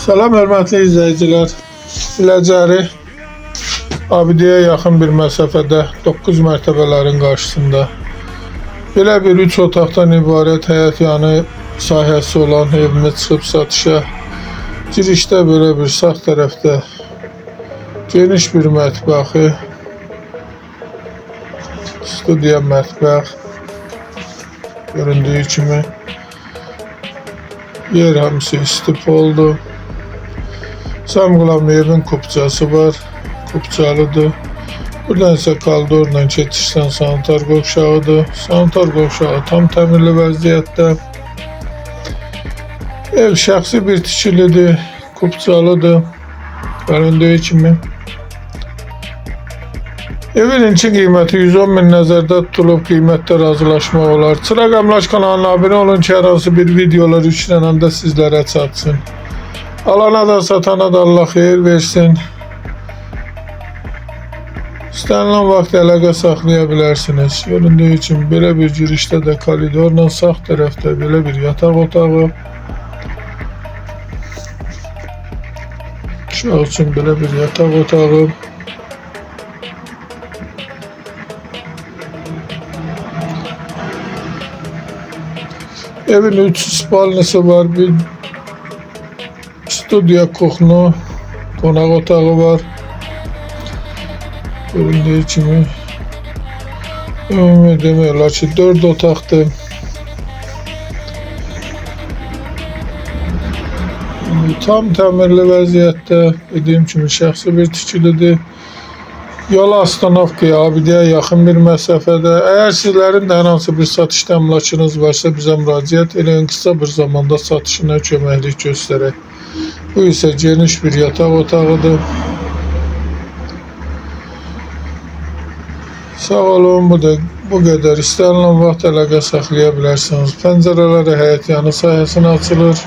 Salam hörmətli izləyicilər. Biləcəri abidəyə yaxın bir məsafədə 9 mərtəbələrin qarşısında belə bir 3 otaqdan ibarət həyət yanı sahəsi olan evimiz çıxıb satışa. Girişdə belə bir sağ tərəfdə geniş bir mətbəxi, studiya mətbəx göründüyü kimi yer hamısı istif oldu. Samqılan evin kupçası var, kupçalıdır. Buradan ise koridorla keçişdən sanitar qovşağıdır. Sanitar qovşağı tam təmirli vəziyyətdə. Ev şəxsi bir tikilidir, kupçalıdır. Göründüyü kimi. Evin inçi qiyməti 110 min nəzərdə tutulub, qiymətdə razılaşmaq olar. Çıraq Əmlak kanalına abunə olun ki, hər hansı bir videolar yüklənəndə sizlərə çatsın. Alana da satana da Allah xeyir versin. İstənilən vaxt əlaqə saxlaya bilərsiniz. Göründüyü kimi belə bir girişdə də koridorla sağ tərəfdə belə bir yataq otağı. Uşaq üçün belə bir yataq otağı. Evin 3 spalnisi var, bir studiya kuxnu, qonaq otağı var. Göründüyü kimi ümumi demək olar ki 4 otaqdır. Tam təmirli vəziyyətdə, dediyim kimi şəxsi bir tikilidir. Yol Astanovkaya, abidəyə yaxın bir məsafədə. Əgər sizlərin də hər hansı bir satış təminatınız varsa bizə müraciət edin, qısa bir zamanda satışına köməklik göstərək. Bu isə geniş bir yataq otağıdır. Sağ olun, bu qədər. İstənilən vaxt əlaqə saxlaya bilərsiniz. Pəncərələri həyət yanı sahəsinə açılır.